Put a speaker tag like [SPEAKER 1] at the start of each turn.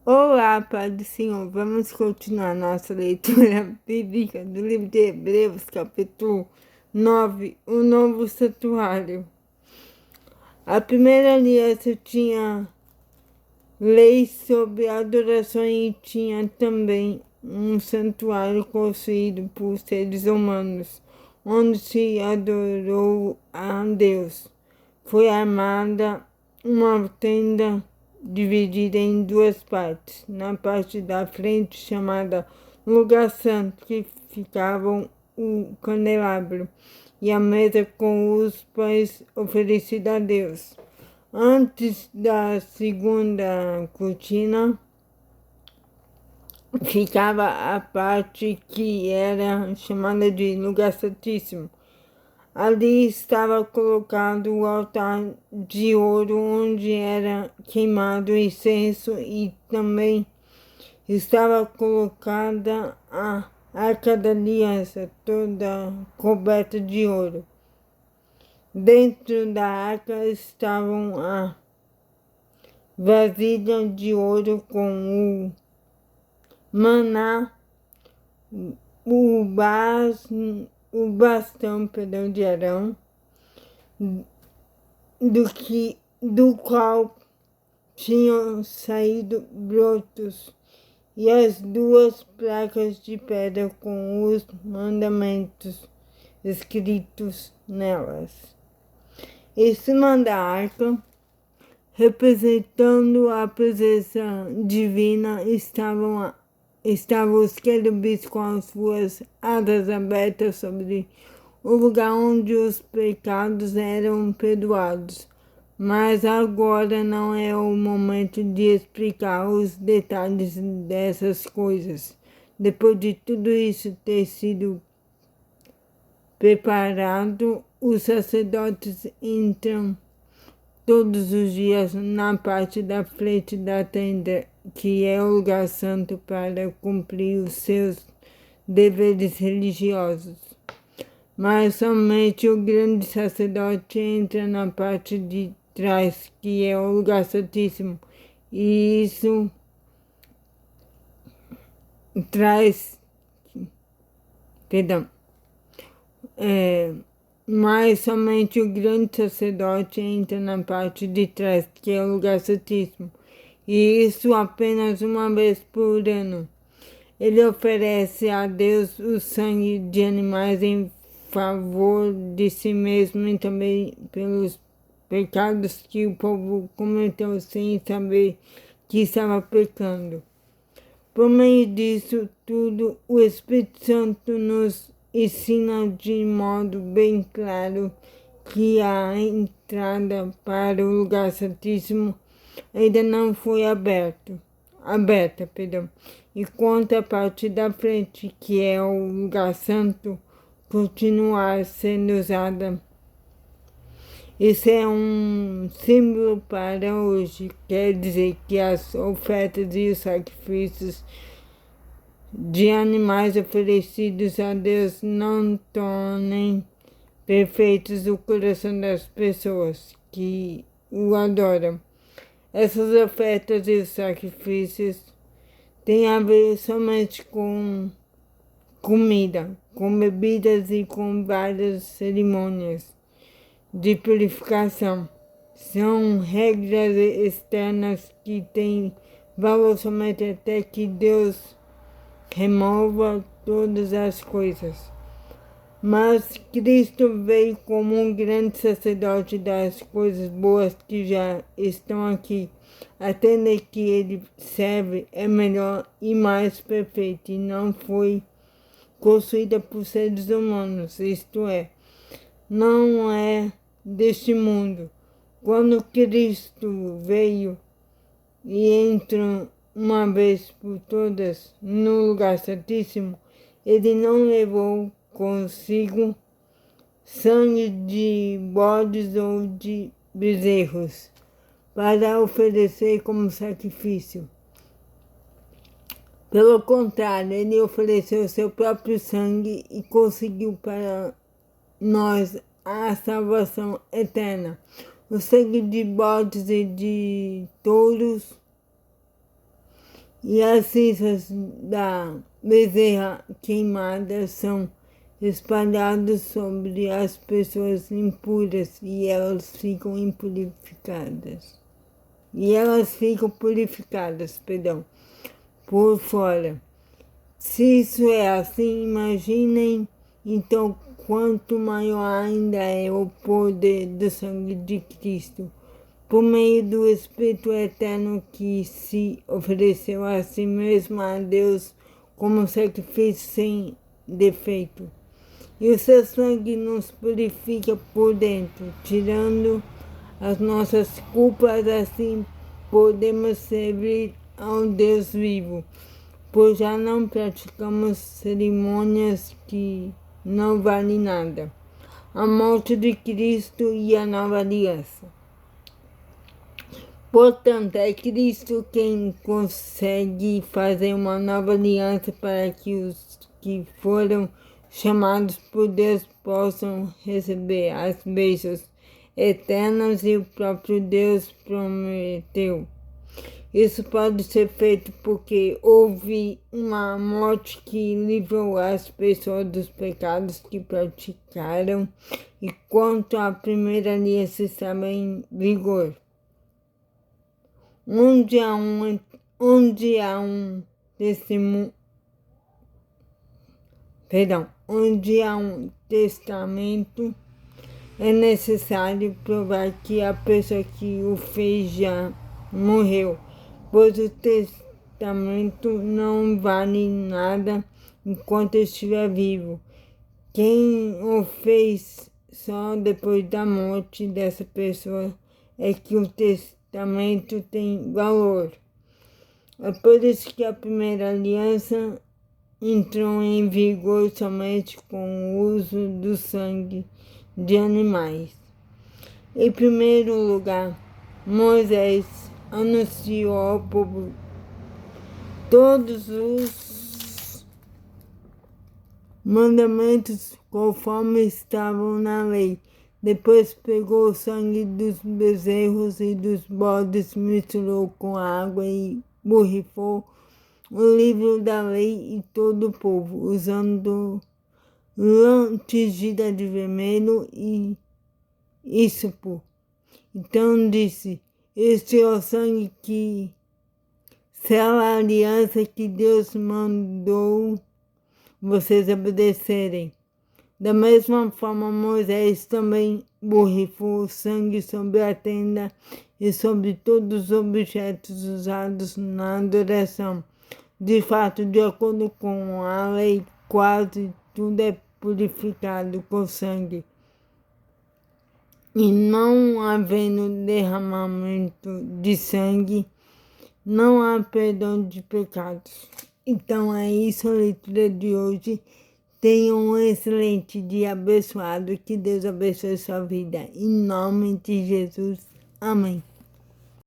[SPEAKER 1] Olá, Pai do Senhor. Vamos continuar nossa leitura bíblica do livro de Hebreus, capítulo 9, o novo santuário. A primeira aliança tinha leis sobre adoração e tinha também um santuário construído por seres humanos, onde se adorou a Deus. Foi armada uma tenda dividida em duas partes. Na parte da frente, chamada Lugar Santo, que ficavam o candelabro e a mesa com os pães oferecidos a Deus. Antes da segunda cortina, ficava a parte que era chamada de Lugar Santíssimo. Ali estava colocado o altar de ouro onde era queimado incenso e também estava colocada a Arca da Aliança, toda coberta de ouro. Dentro da arca estavam a vasilha de ouro com o maná, o bastão de Arão, do qual tinham saído brotos, e as duas placas de pedra com os mandamentos escritos nelas. Em cima da arca, representando a presença divina, estavam os querubins com as suas asas abertas sobre o lugar onde os pecados eram perdoados. Mas agora não é o momento de explicar os detalhes dessas coisas. Depois de tudo isso ter sido preparado, os sacerdotes entram todos os dias na parte da frente da tenda, que é o lugar santo, para cumprir os seus deveres religiosos. Mas somente o grande sacerdote entra na parte de trás, que é o lugar santíssimo, e isso traz, mas somente o grande sacerdote entra na parte de trás, que é o lugar santíssimo, e isso apenas uma vez por ano. Ele oferece a Deus o sangue de animais em favor de si mesmo e também pelos pecados que o povo cometeu sem saber que estava pecando. Por meio disso tudo, o Espírito Santo nos ensina de modo bem claro que a entrada para o lugar santíssimo ainda não foi aberta, enquanto a parte da frente, que é o lugar santo, continuar sendo usada. Isso é um símbolo para hoje, quer dizer que as ofertas e os sacrifícios de animais oferecidos a Deus não tornem perfeitos o coração das pessoas que o adoram. Essas ofertas e os sacrifícios têm a ver somente com comida, com bebidas e com várias cerimônias de purificação. São regras externas que têm valor somente até que Deus remova todas as coisas. Mas Cristo veio como um grande sacerdote das coisas boas que já estão aqui. A tenda que ele serve é melhor e mais perfeita e não foi construída por seres humanos, isto é, não é deste mundo. Quando Cristo veio e entrou uma vez por todas no lugar santíssimo, ele não levou consigo sangue de bodes ou de bezerros para oferecer como sacrifício. Pelo contrário, ele ofereceu seu próprio sangue e conseguiu para nós a salvação eterna. O sangue de bodes e de touros e as cinzas da bezerra queimada são espalhadas sobre as pessoas impuras e elas ficam impurificadas. E elas ficam purificadas, por fora. Se isso é assim, imaginem então quanto maior ainda é o poder do sangue de Cristo, por meio do Espírito Eterno que se ofereceu a si mesmo a Deus como sacrifício sem defeito. E o seu sangue nos purifica por dentro, tirando as nossas culpas, assim podemos servir ao Deus vivo, pois já não praticamos cerimônias que não valem nada. A morte de Cristo e a nova aliança. Portanto, é Cristo quem consegue fazer uma nova aliança para que os que foram chamados por Deus possam receber as bênçãos eternas e o próprio Deus prometeu. Isso pode ser feito porque houve uma morte que livrou as pessoas dos pecados que praticaram enquanto a primeira aliança estava em vigor. Onde há um testamento, é necessário provar que a pessoa que o fez já morreu, pois o testamento não vale nada enquanto estiver vivo. Quem o fez só depois da morte dessa pessoa é que o testamento tem valor. É por isso que a primeira aliança entrou em vigor somente com o uso do sangue de animais. Em primeiro lugar, Moisés anunciou ao povo todos os mandamentos conforme estavam na lei. Depois pegou o sangue dos bezerros e dos bodes, misturou com a água e borrifou o livro da lei e todo o povo, usando lã tingida de vermelho e hisopo. Então disse: este é o sangue que sela a aliança que Deus mandou vocês obedecerem. Da mesma forma, Moisés também borrifou o sangue sobre a tenda e sobre todos os objetos usados na adoração. De fato, de acordo com a lei, quase tudo é purificado com sangue. E não havendo derramamento de sangue, não há perdão de pecados. Então é isso a leitura de hoje. Tenham um excelente dia abençoado. Que Deus abençoe sua vida. Em nome de Jesus. Amém.